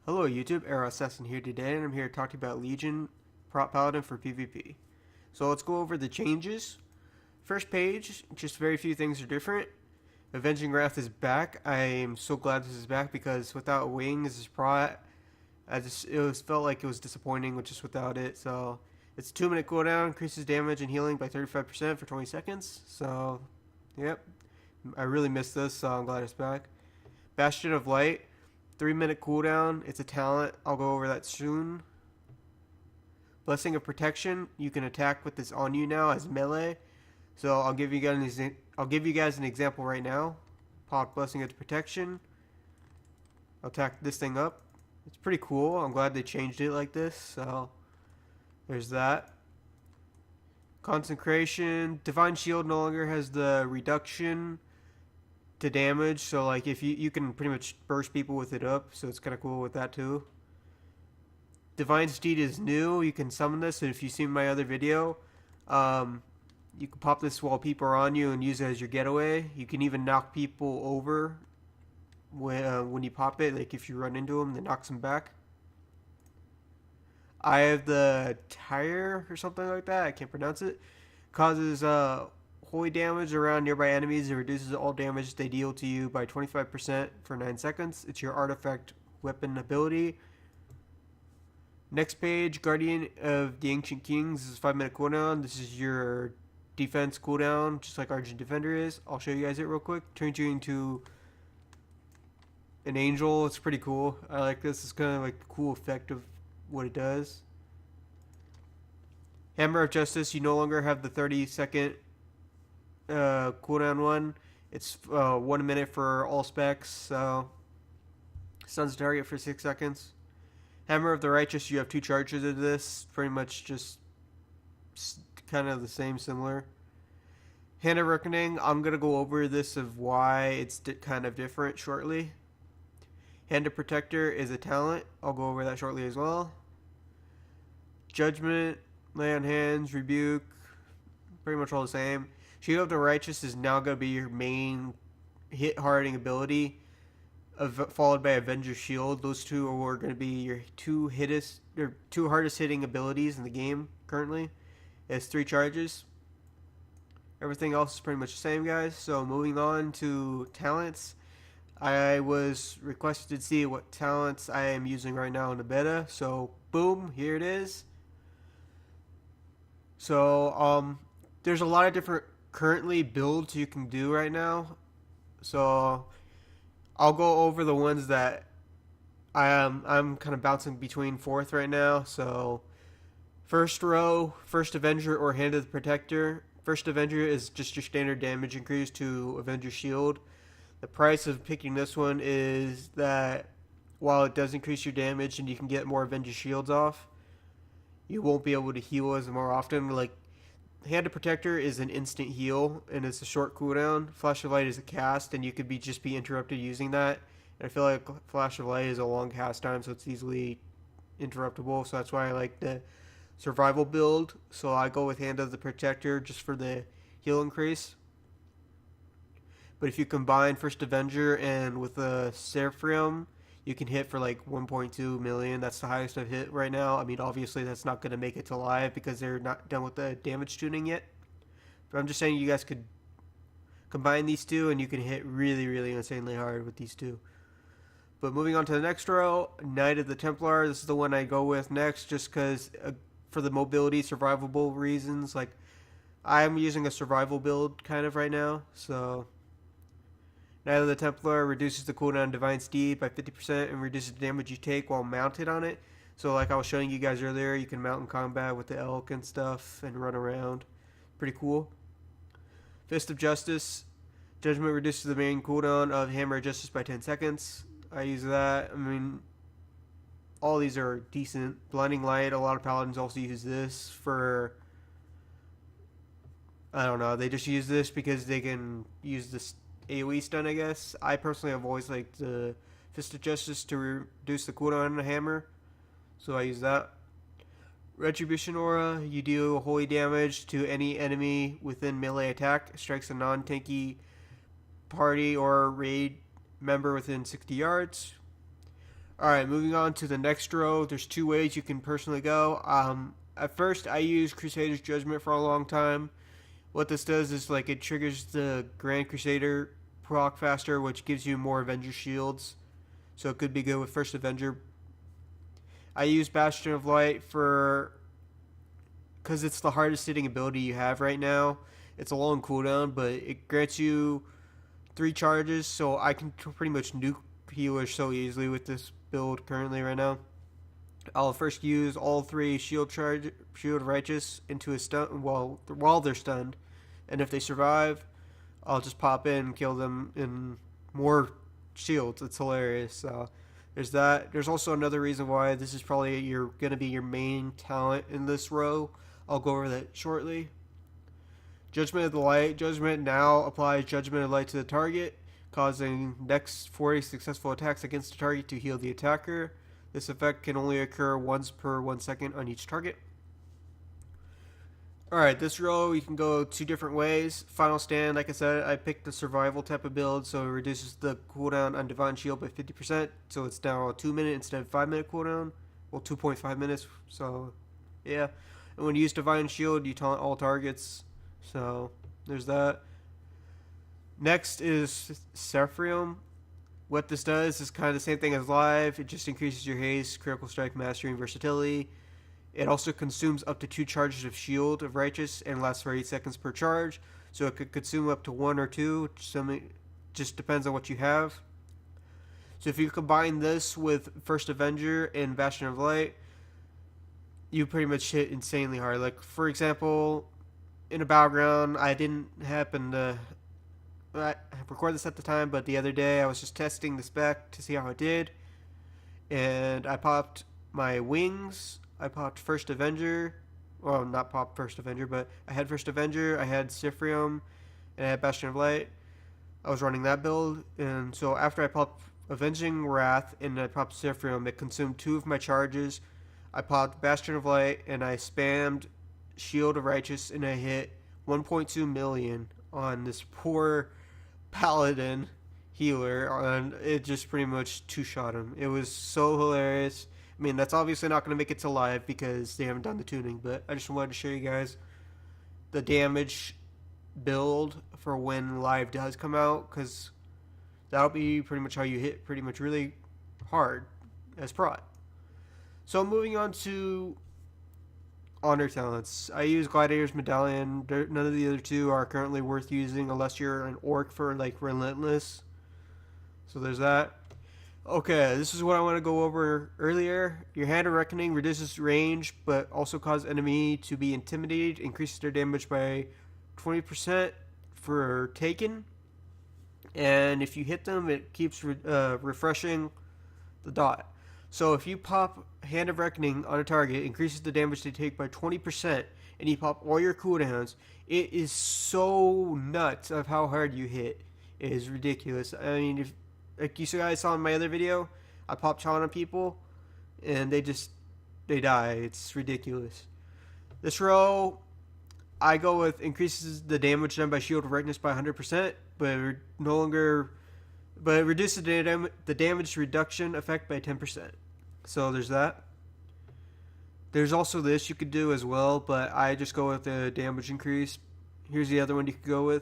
Hello YouTube, Arrow Assassin here today, and I'm here to talk to you about Legion Prot paladin for PvP. So let's go over the changes. First page, just very few things are different. Avenging Wrath is back. I am so glad this is back because without wings as Prot, felt like it was disappointing with just without it. So it's a 2-minute cooldown, increases damage and healing by 35% for 20 seconds. So, yep, I really missed this, so I'm glad it's back. Bastion of Light. 3-minute cooldown. It's a talent. I'll go over that soon. Blessing of Protection. You can attack with this on you now as melee. So I'll give you guys an example right now. Pop Blessing of Protection. I'll attack this thing up. It's pretty cool. I'm glad they changed it like this. So there's that. Consecration. Divine Shield no longer has the reduction to damage, so like if you can pretty much burst people with it up, so it's kind of cool with that too. Divine Steed is new. You can summon this, and if you see my other video, you can pop this while people are on you and use it as your getaway. You can even knock people over when you pop it, like if you run into them, then knocks them back. I have the tire or something like that. I can't pronounce it. Causes holy damage around nearby enemies. It reduces all damage they deal to you by 25% for 9 seconds. It's your artifact weapon ability. Next page, Guardian of the Ancient Kings. This is 5-minute cooldown. This is your defense cooldown, just like Argent Defender is. I'll show you guys it real quick. Turns you into an angel. It's pretty cool. I like this. It's kind of like the cool effect of what it does. Hammer of Justice. You no longer have the 30-second cooldown one. It's 1 minute for all specs, so stuns target for 6 seconds. Hammer of the Righteous, you have 2 charges of this, pretty much just kind of the same, similar. Hand of Reckoning, I'm going to go over this of why it's kind of different shortly. Hand of Protector is a talent, I'll go over that shortly as well. Judgment, Lay on Hands, Rebuke, pretty much all the same. Shield of the Righteous is now going to be your main hit harding ability, followed by Avenger's Shield. Those two are going to be your two hardest hitting abilities in the game currently. It has 3 charges. Everything else is pretty much the same, guys. So moving on to talents. I was requested to see what talents I am using right now in the beta. So boom, here it is. So there's a lot of different currently builds you can do right now, so I'll go over the ones that I'm kind of bouncing between 4th right now. So first row, First Avenger or Hand of the Protector. First Avenger is just your standard damage increase to Avenger's Shield. The price of picking this one is that while it does increase your damage and you can get more Avenger's Shields off, you won't be able to heal as more often. Like, Hand of Protector is an instant heal, and it's a short cooldown. Flash of Light is a cast, and you could just be interrupted using that. And I feel like Flash of Light is a long cast time, so it's easily interruptible. So that's why I like the survival build. So I go with Hand of the Protector just for the heal increase. But if you combine First Avenger and with the Seraphim, you can hit for like 1.2 million. That's the highest I've hit right now. I mean, obviously that's not going to make it to live because they're not done with the damage tuning yet. But I'm just saying you guys could combine these two and you can hit really, really insanely hard with these two. But moving on to the next row, Knight of the Templar. This is the one I go with next just because for the mobility, survivable reasons. Like, I'm using a survival build kind of right now, so Knight of the Templar reduces the cooldown Divine Steed by 50% and reduces the damage you take while mounted on it. So like I was showing you guys earlier, you can mount in combat with the elk and stuff and run around. Pretty cool. Fist of Justice. Judgment reduces the main cooldown of Hammer of Justice by 10 seconds. I use that. I mean, all these are decent. Blinding Light, a lot of paladins also use this for, I don't know, they just use this because they can use this AoE stun, I guess. I personally have always liked the Fist of Justice to reduce the cooldown on the hammer, so I use that. Retribution Aura, you deal holy damage to any enemy within melee attack, strikes a non-tanky party or raid member within 60 yards. Alright, moving on to the next row. There's two ways you can personally go. At first, I used Crusader's Judgment for a long time. What this does is like it triggers the Grand Crusader proc faster, which gives you more Avenger shields. So it could be good with First Avenger. I use Bastion of Light for because it's the hardest hitting ability you have right now. It's a long cooldown, but it grants you 3 charges, so I can pretty much nuke healers so easily with this build currently right now. I'll first use all 3 shield righteous into a stun while they're stunned, and if they survive, I'll just pop in and kill them in more shields. It's hilarious. So there's that. There's also another reason why this is probably gonna be your main talent in this row. I'll go over that shortly. Judgment of the Light. Judgment now applies Judgment of Light to the target, causing next 40 successful attacks against the target to heal the attacker. This effect can only occur once per 1 second on each target. Alright, this row you can go 2 different ways. Final Stand, like I said, I picked the survival type of build, so it reduces the cooldown on Divine Shield by 50%, so it's now a 2-minute instead of 5-minute cooldown. Well, 2.5 minutes, so yeah. And when you use Divine Shield, you taunt all targets. So there's that. Next is Sephiroth. What this does is kind of the same thing as live. It just increases your haste, critical strike, mastery, and versatility. It also consumes up to 2 charges of shield of righteous and lasts for 8 seconds per charge. So it could consume up to 1 or 2. Just depends on what you have. So if you combine this with First Avenger and Bastion of Light, you pretty much hit insanely hard. Like, for example, in a battleground, I didn't happen to record this at the time, but the other day I was just testing the spec to see how it did, and I popped my wings. I popped First Avenger. Well, not popped First Avenger, but I had First Avenger, I had Sephiroth, and I had Bastion of Light. I was running that build, and so after I popped Avenging Wrath and I popped Sephiroth, it consumed 2 of my charges. I popped Bastion of Light, and I spammed Shield of Righteous, and I hit 1.2 million on this poor paladin healer, and it just pretty much 2-shot him. It was so hilarious. I mean, that's obviously not going to make it to live because they haven't done the tuning, but I just wanted to show you guys the damage build for when live does come out, because that'll be pretty much how you hit pretty much really hard as Prot. So moving on to honor talents. I use Gladiator's Medallion. None of the other 2 are currently worth using unless you're an orc for like Relentless. So there's that. Okay, this is what I want to go over earlier. Your Hand of Reckoning reduces range, but also causes enemy to be intimidated, increases their damage by 20% for taken. And if you hit them, it keeps refreshing the dot. So if you pop Hand of Reckoning on a target, it increases the damage they take by 20%, and you pop all your cooldowns, it is so nuts of how hard you hit. It is ridiculous. I mean, if like you guys saw in my other video, I pop Chon on people, and they die. It's ridiculous. This row, I go with increases the damage done by Shield of Rightness by 100%, but it reduces the damage reduction effect by 10%. So there's that. There's also this you could do as well, but I just go with the damage increase. Here's the other one you could go with.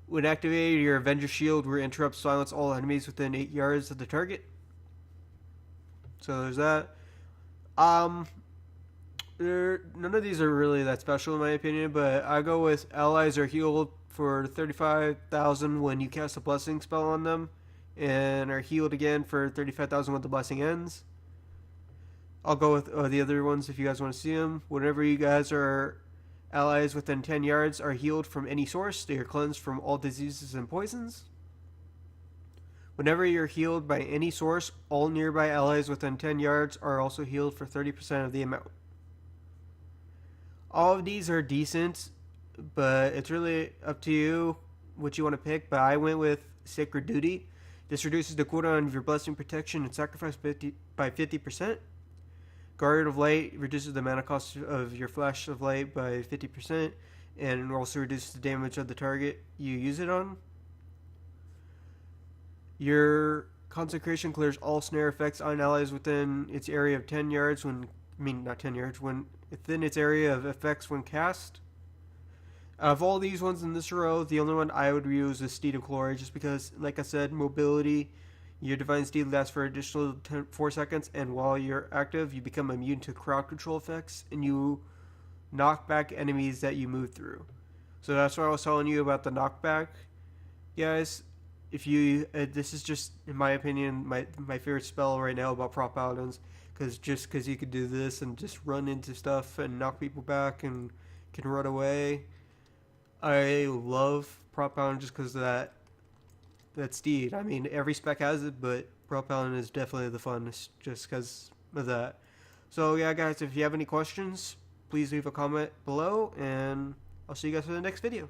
When activated, your Avenger Shield will interrupt silence all enemies within 8 yards of the target. So there's that. None of these are really that special in my opinion, but I go with allies are healed for 35,000 when you cast a blessing spell on them, and are healed again for 35,000 when the blessing ends. I'll go with the other ones if you guys want to see them. Whenever you guys are allies within 10 yards are healed from any source, they are cleansed from all diseases and poisons. Whenever you're healed by any source, all nearby allies within 10 yards are also healed for 30% of the amount. All of these are decent, but it's really up to you what you want to pick, but I went with Sacred Duty. This reduces the cooldown of your blessing protection and sacrifice by 50%. Guard of Light reduces the mana cost of your Flash of Light by 50%, and also reduces the damage of the target you use it on. Your Consecration clears all snare effects on allies within its area of 10 yards when. I mean, not 10 yards, when within its area of effects when cast. Of all these ones in this row, the only one I would use is Steed of Glory, just because, like I said, mobility. Your Divine Steed lasts for additional 4 seconds, and while you're active, you become immune to crowd control effects, and you knock back enemies that you move through. So that's what I was telling you about the knockback, guys. If you, this is just, in my opinion, my favorite spell right now about Prot paladins, because you could do this and just run into stuff and knock people back and can run away. I love Prot paladin just because of that steed. I mean, every spec has it, but Prot paladin is definitely the funnest just because of that. So yeah, guys, if you have any questions, please leave a comment below, and I'll see you guys for the next video.